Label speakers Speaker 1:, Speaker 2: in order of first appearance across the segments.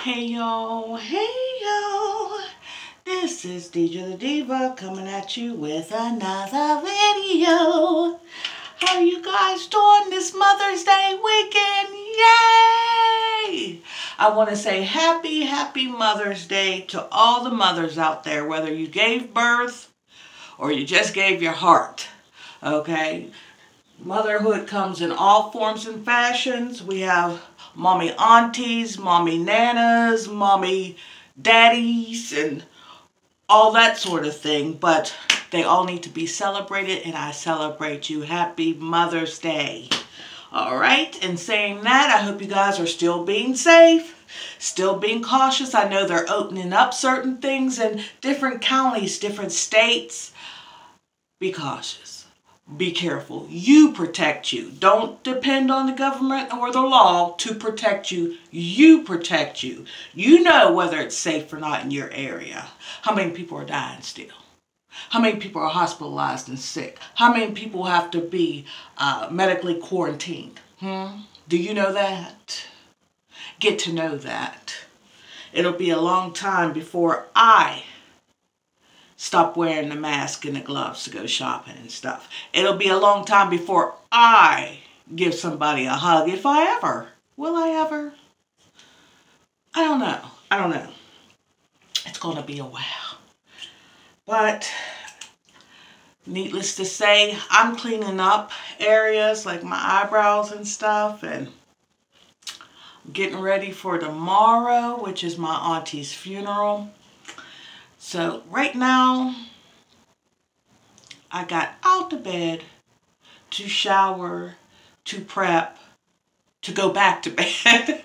Speaker 1: Hey yo, this is DJ the Diva coming at you with another video. How are you guys doing this Mother's Day weekend? Yay! I want to say happy Mother's Day to all the mothers out there, whether you gave birth or you just gave your heart, okay? Motherhood comes in all forms and fashions. We have mommy aunties, mommy nanas, mommy daddies, and all that sort of thing. But they all need to be celebrated, and I celebrate you. Happy Mother's Day. All right, and saying that, I hope you guys are still being safe, still being cautious. I know they're opening up certain things in different counties, different states. Be cautious. Be careful. You protect you. Don't depend on the government or the law to protect you. You protect you. You know whether it's safe or not in your area. How many people are dying still? How many people are hospitalized and sick? How many people have to be medically quarantined? Do you know that? Get to know that. It'll be a long time before I stop wearing the mask and the gloves to go shopping and stuff. It'll be a long time before I give somebody a hug, if I ever. Will I ever? I don't know. I don't know. It's going to be a while. But needless to say, I'm cleaning up areas like my eyebrows and stuff, and getting ready for tomorrow, which is my auntie's funeral. So right now, I got out of bed to shower, to prep, to go back to bed.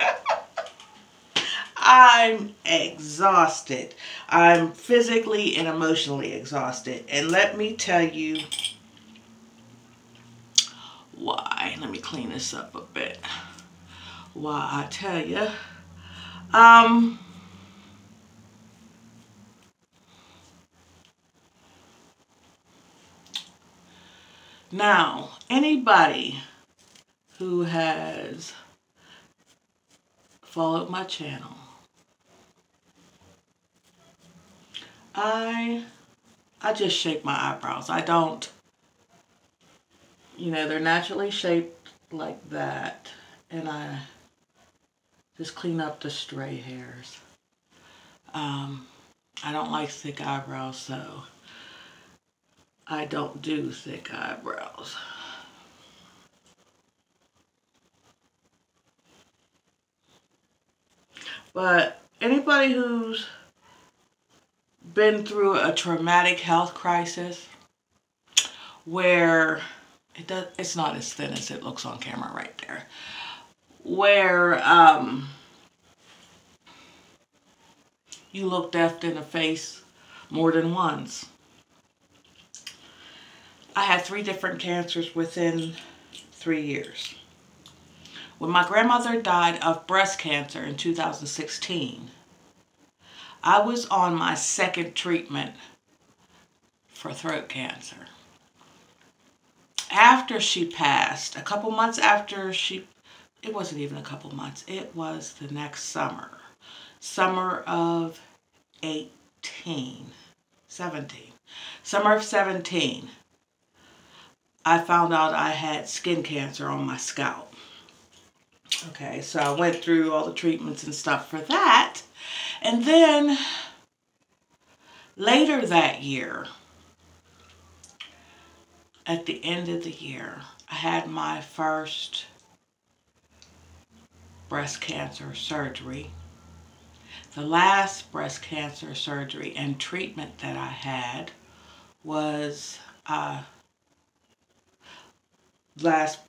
Speaker 1: I'm exhausted. I'm physically and emotionally exhausted. And let me tell you why. Let me clean this up a bit. Why I tell you. Now, anybody who has followed my channel, I just shape my eyebrows. I don't, they're naturally shaped like that, and I just clean up the stray hairs. I don't like thick eyebrows, so I don't do thick eyebrows. But anybody who's been through a traumatic health crisis where it's not as thin as it looks on camera right there, where you look death in the face more than once. I had 3 different cancers within 3 years. When my grandmother died of breast cancer in 2016, I was on my 2nd treatment for throat cancer. After she passed, a couple months after it wasn't even a couple months, it was the next summer. Summer of 17. Summer of 17. I found out I had skin cancer on my scalp. Okay, so I went through all the treatments and stuff for that. And then later that year, at the end of the year, I had my first breast cancer surgery. The last breast cancer surgery and treatment that I had was last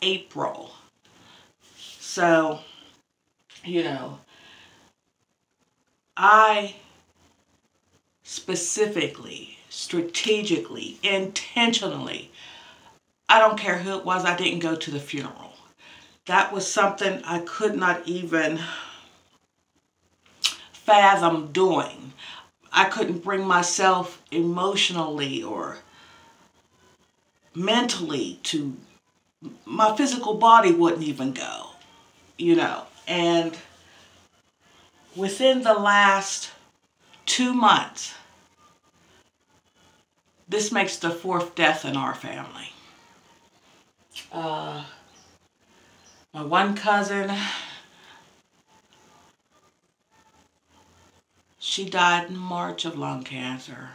Speaker 1: April. So, I specifically, strategically, intentionally, I don't care who it was, I didn't go to the funeral. That was something I could not even fathom doing. I couldn't bring myself emotionally or mentally to, my physical body wouldn't even go, And within the last 2 months, this makes the 4th death in our family. My one cousin, she died in March of lung cancer.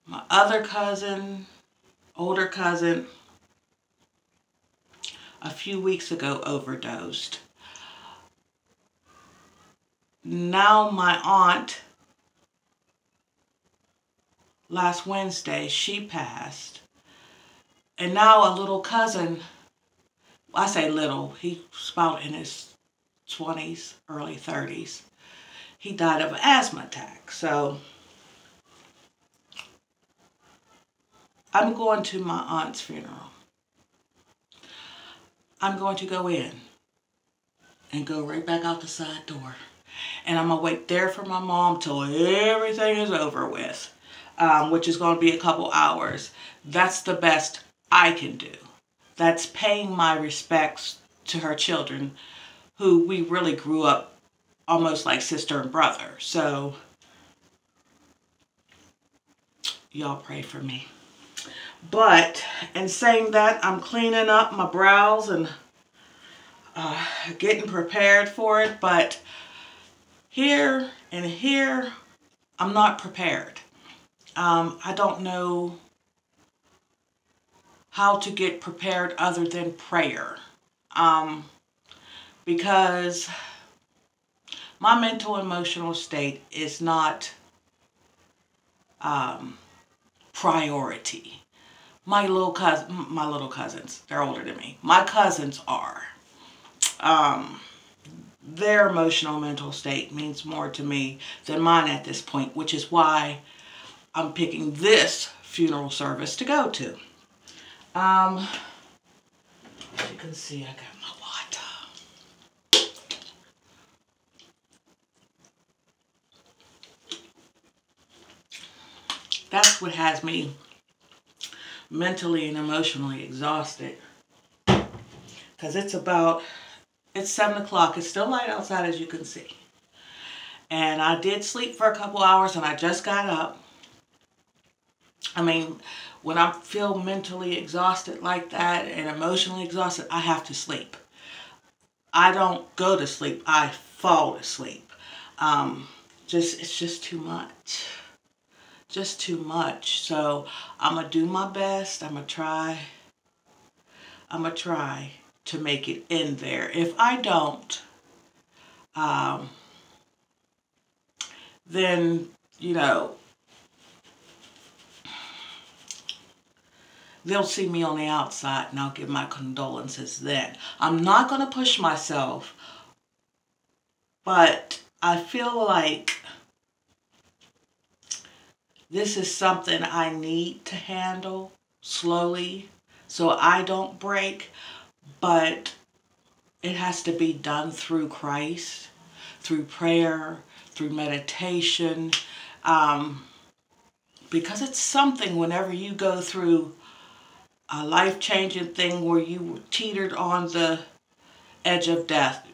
Speaker 1: My other cousin, older cousin, a few weeks ago overdosed. Now my aunt, last Wednesday, she passed. And now a little cousin, I say little, he's about in his 20s, early 30s. He died of an asthma attack. So I'm going to my aunt's funeral. I'm going to go in and go right back out the side door. And I'm going to wait there for my mom till everything is over with, which is going to be a couple hours. That's the best I can do. That's paying my respects to her children, who we really grew up almost like sister and brother. So y'all pray for me. But in saying that, I'm cleaning up my brows and getting prepared for it. But here and here, I'm not prepared. I don't know how to get prepared other than prayer. Because my mental emotional state is not priority. My little cousins, they're older than me. My cousins are. Their emotional mental state means more to me than mine at this point, which is why I'm picking this funeral service to go to. As you can see, I got my water. That's what has me mentally and emotionally exhausted. Because it's 7 o'clock. It's still light outside, as you can see. And I did sleep for a couple hours and I just got up. I mean, when I feel mentally exhausted like that and emotionally exhausted, I have to sleep. I don't go to sleep. I fall asleep. It's just too much. Just too much. So I'm going to do my best. I'm going to try to make it in there. If I don't, then, you know, they'll see me on the outside and I'll give my condolences then. I'm not going to push myself, but I feel like this is something I need to handle slowly so I don't break, but it has to be done through Christ, through prayer, through meditation, because it's something whenever you go through a life-changing thing where you teetered on the edge of death,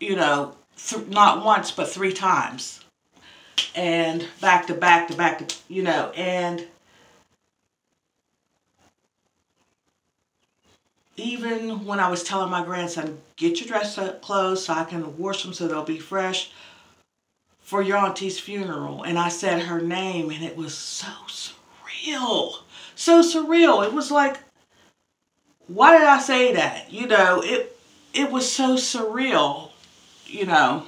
Speaker 1: you know, not once but 3 times. And back to back to back to, you know, and even when I was telling my grandson, get your dress up clothes so I can wash them so they'll be fresh for your auntie's funeral. And I said her name and it was so surreal. So surreal. It was like, why did I say that? You know, it was so surreal, you know.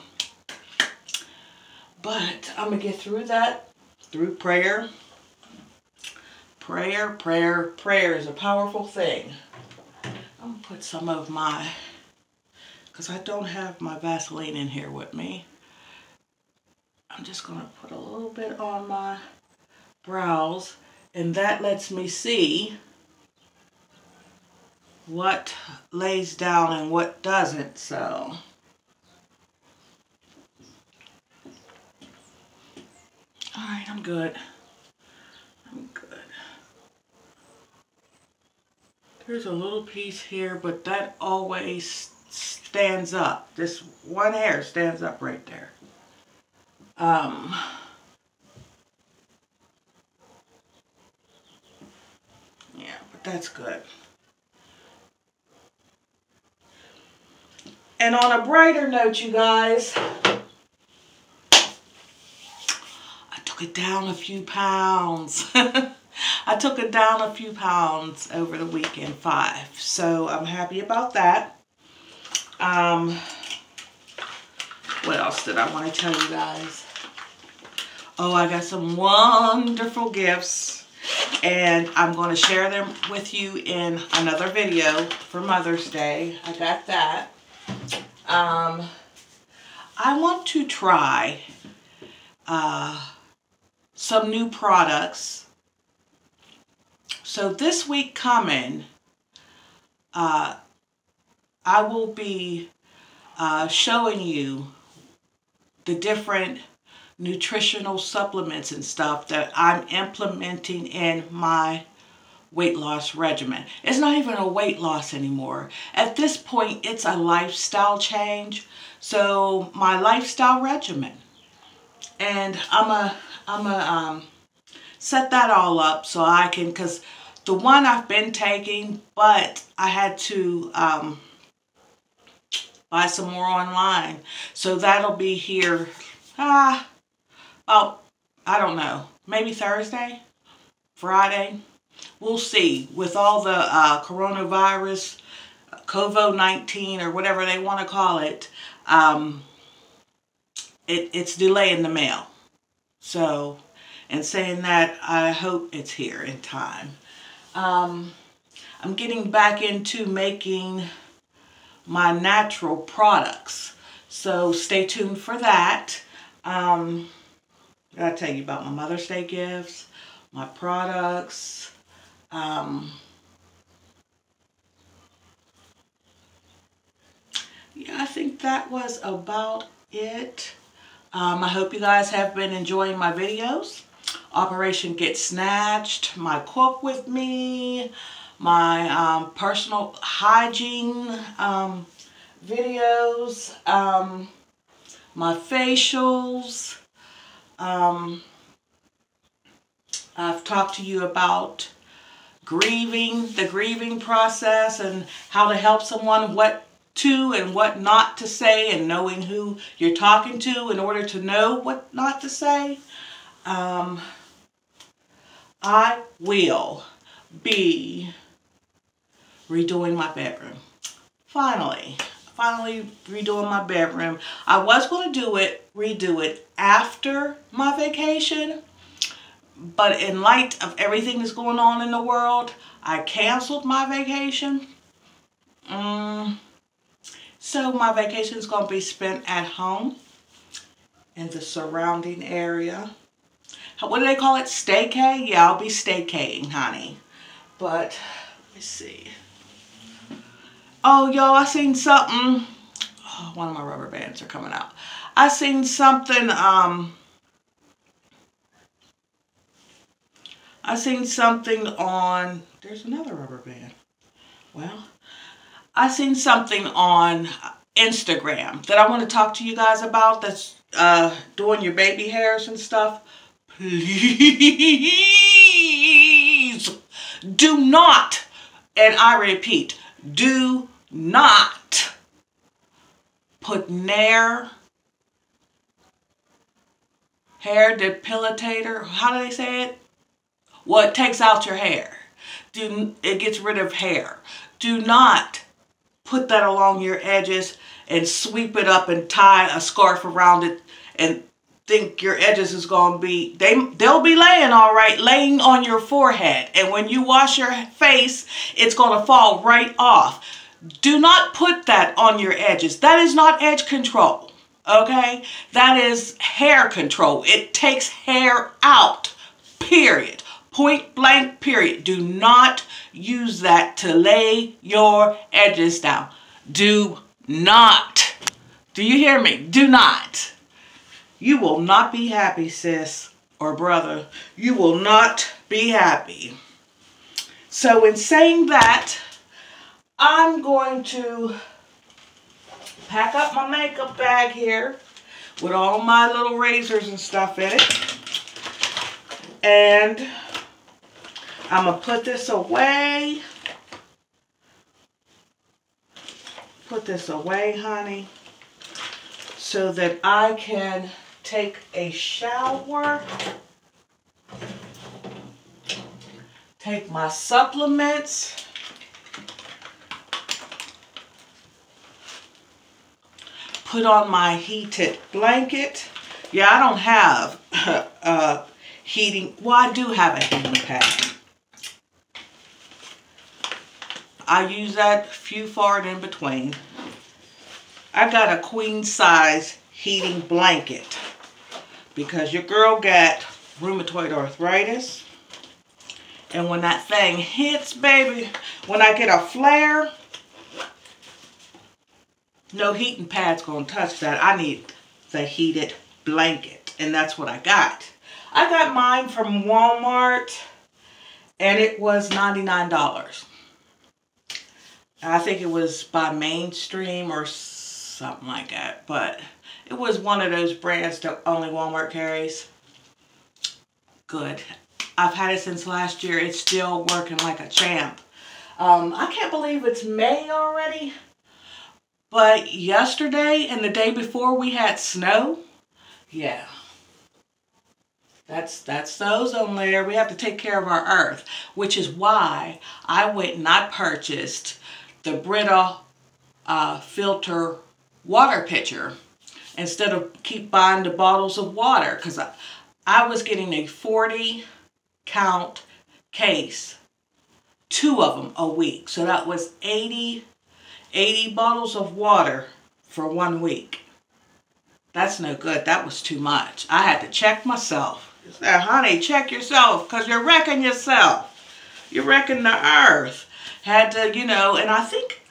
Speaker 1: But I'm going to get through that through prayer. Prayer is a powerful thing. I'm going to put some of my, because I don't have my Vaseline in here with me. I'm just going to put a little bit on my brows, and that lets me see what lays down and what doesn't, so. Alright, I'm good. I'm good. There's a little piece here, but that always stands up. This one hair stands up right there. Yeah, but that's good. And on a brighter note, you guys, I took it down a few pounds. I took it down a few pounds over the weekend, 5. So I'm happy about that. What else did I want to tell you guys? Oh, I got some wonderful gifts, and I'm going to share them with you in another video for Mother's Day. I got that. I want to try some new products. So this week coming, I will be showing you the different nutritional supplements and stuff that I'm implementing in my weight loss regimen. It's not even a weight loss anymore. At this point, it's a lifestyle change. So my lifestyle regimen, and I'm a set that all up so I can, because the one I've been taking, but I had to buy some more online. So that'll be here, oh, I don't know, maybe Thursday, Friday. We'll see. With all the coronavirus, COVID-19, or whatever they want to call it, it's delaying the mail. So, and saying that, I hope it's here in time. I'm getting back into making my natural products. So stay tuned for that. I gotta tell you about my Mother's Day gifts, my products. Yeah, I think that was about it. I hope you guys have been enjoying my videos. Operation Get Snatched, my cook with me, my personal hygiene videos, my facials. I've talked to you about grieving, the grieving process, and how to help someone, what to and what not to say, and knowing who you're talking to in order to know what not to say. I will be redoing my bedroom. Finally redoing my bedroom. I was going to redo it after my vacation, but in light of everything that's going on in the world, I canceled my vacation. So my vacation is going to be spent at home in the surrounding area. What do they call it? Staycay? Yeah, I'll be staycaying, honey. But, let me see. Oh, y'all, I seen something. Oh, one of my rubber bands are coming out. I seen something, on, there's another rubber band. Well, I seen something on Instagram that I want to talk to you guys about that's doing your baby hairs and stuff. Please do not, and I repeat, do not put Nair hair depilator. How do they say it? Well, it takes out your hair. It gets rid of hair. Do not put that along your edges and sweep it up and tie a scarf around it and think your edges is going to be, they'll be laying all right, laying on your forehead. And when you wash your face, it's going to fall right off. Do not put that on your edges. That is not edge control, okay? That is hair control. It takes hair out, period. Point blank, period. Do not use that to lay your edges down. Do not. Do you hear me? Do not. You will not be happy, sis or brother. You will not be happy. So in saying that, I'm going to pack up my makeup bag here with all my little razors and stuff in it. And I'm going to put this away. Put this away, honey, so that I can take a shower, take my supplements, put on my heated blanket. Yeah, I don't have heating. Well, I do have a heating pad. I use that few far and in between. I got a queen size heating blanket because your girl got rheumatoid arthritis. And when that thing hits, baby, when I get a flare, no heating pad's gonna touch that. I need the heated blanket, and that's what I got. I got mine from Walmart, and it was $99. I think it was by Mainstream or something like that, but it was one of those brands that only Walmart carries. Good. I've had it since last year. It's still working like a champ. I can't believe it's May already, but yesterday and the day before we had snow. Yeah. That's the ozone layer. We have to take care of our earth, which is why I went and I purchased the Brita filter water pitcher instead of keep buying the bottles of water, because I was getting a 40 count case, 2 of them a week. So that was 80 bottles of water for 1 week. That's no good. That was too much. I had to check myself. I said, honey, check yourself, because you're wrecking yourself. You're wrecking the earth. Had to, you know, and I think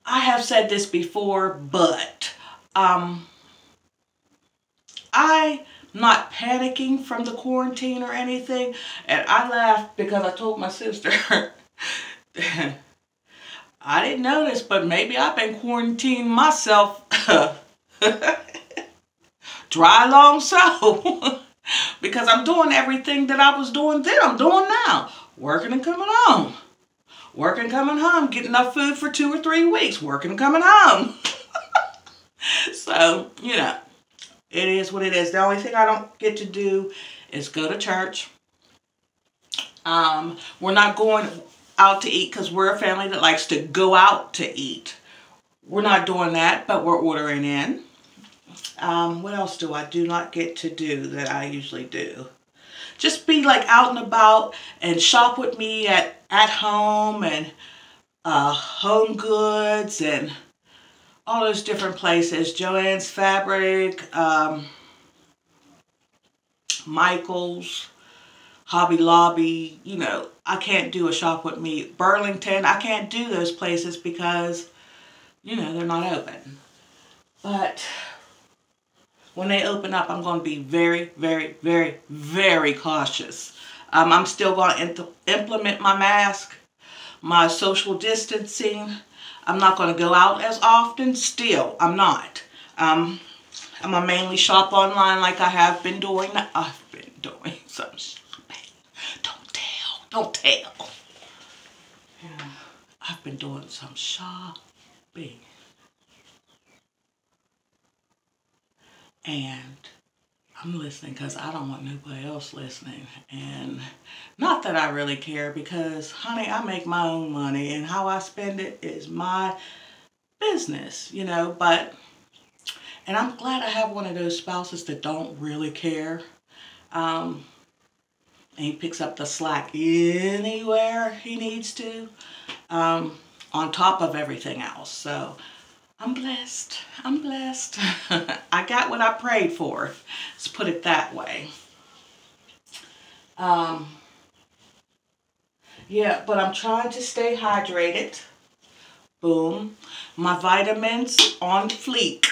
Speaker 1: I have said this before, but I'm not panicking from the quarantine or anything. And I laughed because I told my sister, I didn't know this, but maybe I've been quarantining myself dry long so. Because I'm doing everything that I was doing then, I'm doing now. Working and coming home. Working, coming home, getting enough food for 2 or 3 weeks. Working, coming home. So, you know, it is what it is. The only thing I don't get to do is go to church. We're not going out to eat because we're a family that likes to go out to eat. We're not doing that, but we're ordering in. What else do I do not get to do that I usually do? Just be like out and about and shop with me at home and Home Goods and all those different places. Joann's Fabric, Michael's, Hobby Lobby. You know, I can't do a shop with me. Burlington, I can't do those places because, you know, they're not open. But when they open up, I'm going to be very, very, very, very cautious. I'm still going to implement my mask, my social distancing. I'm not going to go out as often. Still, I'm not. I'm going to mainly shop online like I have been doing. I've been doing some shopping. Don't tell. Yeah, I've been doing some shopping. And I'm listening because I don't want nobody else listening. And not that I really care, because, honey, I make my own money and how I spend it is my business, you know. But, and I'm glad I have one of those spouses that don't really care. And he picks up the slack anywhere he needs to, on top of everything else. So I'm blessed. I'm blessed. I got what I prayed for. Let's put it that way. Yeah, but I'm trying to stay hydrated. Boom. My vitamins on fleek,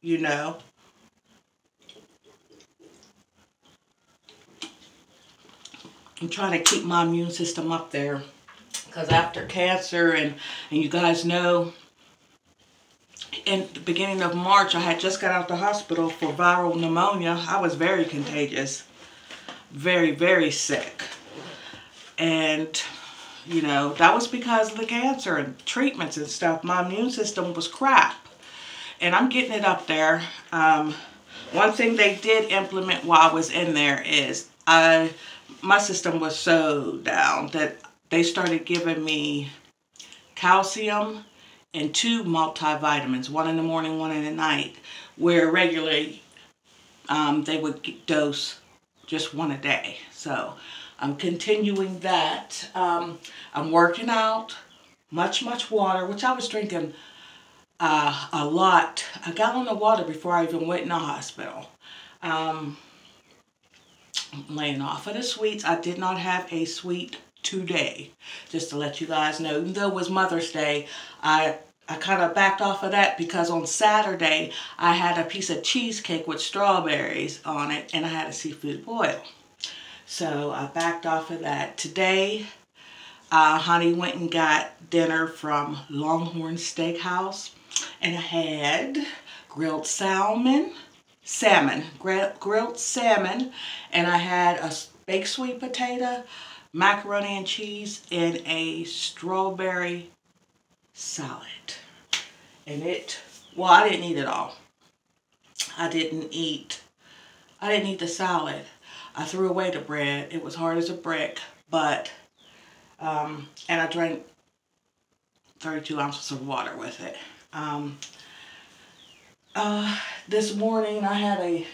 Speaker 1: you know. I'm trying to keep my immune system up there. Because after cancer, and you guys know, in the beginning of March, I had just got out the hospital for viral pneumonia. I was very contagious, very, very sick. And, you know, that was because of the cancer and treatments and stuff. My immune system was crap. And I'm getting it up there. One thing they did implement while I was in there is my system was so down that they started giving me calcium and 2 multivitamins, 1 in the morning, 1 in the night, where regularly they would dose just 1 a day. So I'm continuing that. I'm working out, much water, which I was drinking a lot, a gallon of water before I even went in the hospital. Laying off of the sweets. I did not have a sweet today, just to let you guys know. Even though it was Mother's Day, I kind of backed off of that because on Saturday I had a piece of cheesecake with strawberries on it and I had a seafood boil. So I backed off of that. Today, honey went and got dinner from Longhorn Steakhouse, and I had grilled salmon, grilled salmon, and I had a baked sweet potato, macaroni and cheese, and a strawberry salad. And well, I didn't eat it all. I didn't eat the salad. I threw away the bread. It was hard as a brick, but, and I drank 32 ounces of water with it. This morning I had a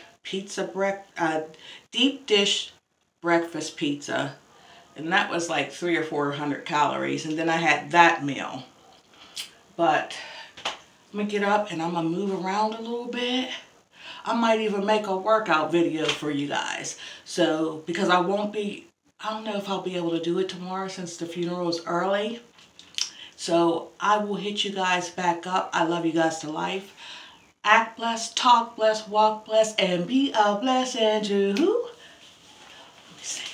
Speaker 1: deep dish breakfast pizza, and that was like 300 or 400 calories, and then I had that meal. But I'm gonna get up and I'm gonna move around a little bit. I might even make a workout video for you guys. So, because I don't know if I'll be able to do it tomorrow since the funeral is early. So I will hit you guys back up. I love you guys to life. Act blessed, talk blessed, walk blessed, and be a blessing to who? Let me see.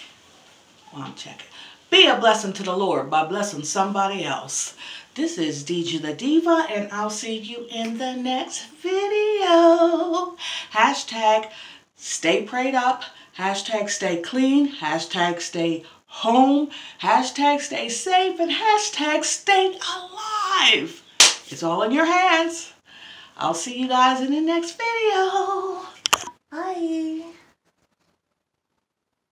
Speaker 1: Well, I'm checking. Be a blessing to the Lord by blessing somebody else. This is DJ the Diva, and I'll see you in the next video. Hashtag stay prayed up. Hashtag stay clean. Hashtag stay home. Hashtag stay safe. And hashtag stay alive. It's all in your hands. I'll see you guys in the next video. Bye.